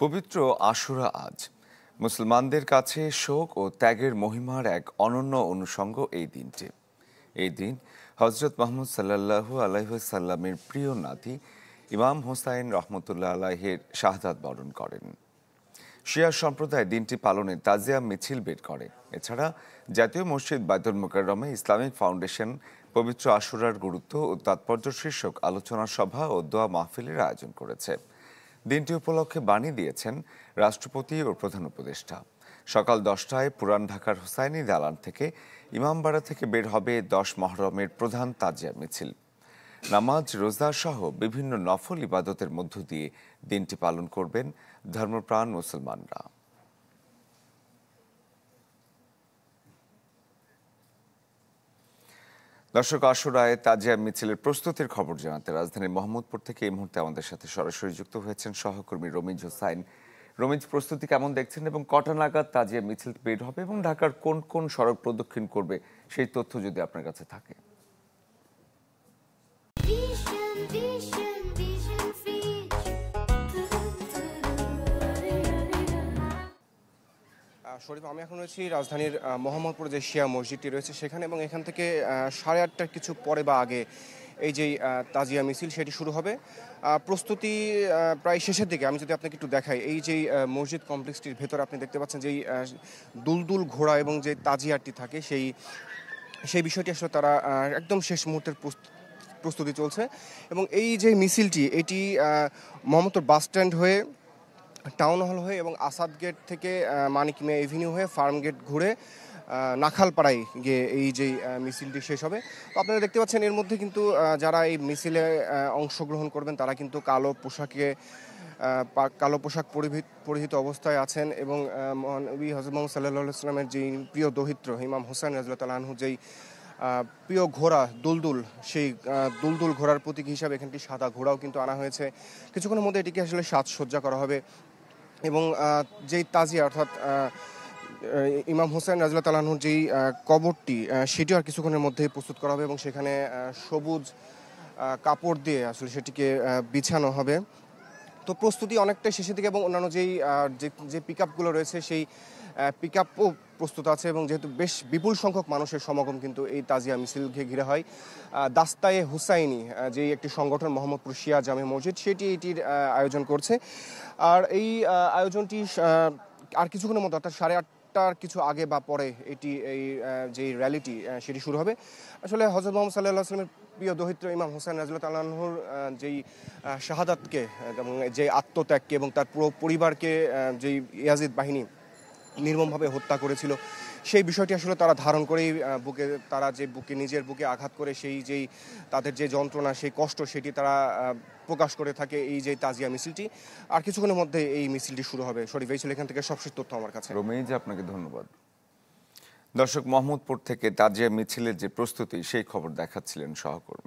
পবিত্র আশুরা আজ মুসলমানদের কাছে শোক ও ত্যাগের মহিমার এক অনন্য অনুষঙ্গ এই দিনটি। এই দিন হজরত মুহাম্মদ সাল্লাল্লাহু আলাইহি ওয়াসাল্লামের প্রিয় নাতি ইমাম হোসাইন রহমতুল্লাহ আলাইহির শাহাদাত বরণ করেন। শিয়া সম্প্রদায় দিনটি পালনে তাজিয়া মিছিল বের করে। এছাড়া জাতীয় মসজিদ বাইতুল মুকাররমে ইসলামিক ফাউন্ডেশন পবিত্র আশুরার গুরুত্ব ও তাৎপর্য শীর্ষক আলোচনা সভা ও দোয়া মাহফিলের আয়োজন করেছে। দিনটি উপলক্ষে বাণী দিয়েছেন রাষ্ট্রপতি ও প্রধান উপদেষ্টা। সকাল 10টায় পুরান ঢাকার হুসাইনি দালান থেকে ইমামবাড়া থেকে বের হবে 10 মহরমের প্রধান তাজিয়া মিছিল। নামাজ, রোজা সহ বিভিন্ন নফল ইবাদতের মধ্য দিয়ে দিনটি পালন করবেন ধর্মপ্রাণ মুসলমানরা। দর্শক, আশুরায় তাজিয়া মিছিলের প্রস্তুতির খবর জানাতে রাজধানীর মোহাম্মদপুর থেকে এই মুহূর্তে আমাদের সাথে সরাসরি যুক্ত হয়েছেন সহকর্মী রমিজ হোসাইন। রমিজ, প্রস্তুতি কেমন দেখছেন এবং কটা নাগাদ তাজিয়া মিছিল বের হবে এবং ঢাকার কোন কোন সড়ক প্রদক্ষিণ করবে সেই তথ্য যদি আপনার কাছে থাকে? শরীফ, আমি এখন রয়েছি রাজধানীর মোহাম্মদপুর যে শিয়া মসজিদটি রয়েছে সেখানে, এবং এখান থেকে 8:30টার কিছু পরে বা আগে এই যে তাজিয়া মিছিল সেটি শুরু হবে। প্রস্তুতি প্রায় শেষের দিকে। আমি যদি আপনাকে একটু দেখাই, এই যে মসজিদ কমপ্লেক্সটির ভেতরে আপনি দেখতে পাচ্ছেন যেই দুলদুল ঘোড়া এবং যে তাজিয়াটি থাকে সেই বিষয়টি আসলে তারা একদম শেষ মুহূর্তের প্রস্তুতি চলছে। এবং এই যে মিছিলটি এটি মোহাম্মদপুর বাস স্ট্যান্ড হয়ে, টাউন হল হয়ে এবং আসাদ গেট থেকে মানিক মিয়া এভিনিউ হয়ে ফার্ম গেট ঘুরে নাখালপাড়ায় গিয়ে এই যে মিছিলটি শেষ হবে। তো আপনারা দেখতে পাচ্ছেন এর মধ্যে কিন্তু যারা এই মিছিলে অংশগ্রহণ করবেন তারা কিন্তু কালো পোশাক পরিহিত অবস্থায় আছেন। এবং নবী হযরত মুহাম্মদ সাল্লাল্লাহু আলাইহি ওয়াসাল্লামের যেই প্রিয় দৌহিত্র ইমাম হোসেন রাদিয়াল্লাহু তাআলা আনহু যেই প্রিয় ঘোড়া দুলদুল, সেই দুলদুল ঘোড়ার প্রতীক হিসাবে এখানটি সাদা ঘোড়াও কিন্তু আনা হয়েছে। কিছুক্ষণের মধ্যে এটিকে আসলে সাজসজ্জা করা হবে এবং যেই তাজিয়া অর্থাৎ ইমাম হোসেন রাদিয়াল্লাহু তাআলা আনহুর যেই কবরটি সেটিও আর কিছুক্ষণের মধ্যেই প্রস্তুত করা হবে এবং সেখানে সবুজ কাপড় দিয়ে আসলে সেটিকে বিছানো হবে। তো প্রস্তুতি অনেকটাই শেষের দিকে এবং অন্যান্য যে পিক আপগুলো রয়েছে সেই পিক আপও প্রস্তুত আছে। এবং যেহেতু বেশ বিপুল সংখ্যক মানুষের সমাগম কিন্তু এই তাজিয়া মিছিলকে ঘিরে হয়, দাস্তায়ে হুসাইনি যে একটি সংগঠন মোহাম্মদপুর শিয়া জামে মসজিদ সেটি এটির আয়োজন করছে। আর এই আয়োজনটি আর কিছুক্ষণের মধ্যে অর্থাৎ 8:30টার কিছু আগে বা পরে এই যে র্যালিটি সেটি শুরু হবে। আসলে হযরত মুহাম্মদ সাল্লাল্লাহু আলাইহি ওয়াসাল্লামের প্রিয় দৌহিত্র ইমাম হোসেন রাদিয়াল্লাহু তাআলা আনহুর যেই শাহাদাতকে এবং যে আত্মত্যাগকে এবং তার পুরো পরিবারকে যেই ইয়াজিদ বাহিনী নির্মমভাবে হত্যা করেছিল সেই বিষয়টি আসলে তারা ধারণ করেই নিজের বুকে আঘাত করে সেই যেই তাদের যে যন্ত্রণা, সেই কষ্ট সেটি তারা প্রকাশ করে থাকে এই যে তাজিয়া মিছিলটি। আর কিছুক্ষণের মধ্যে এই মিছিলটি শুরু হবে। শরীফ, এই ছিল এখান থেকে সবশেষ তথ্য আমার কাছে। রমিজ, আপনাকে ধন্যবাদ। দর্শক, মোহাম্মদপুর থেকে তাজিয়া মিছিলের যে প্রস্তুতি সেই খবর দেখাচ্ছিলেন সহকর্মী।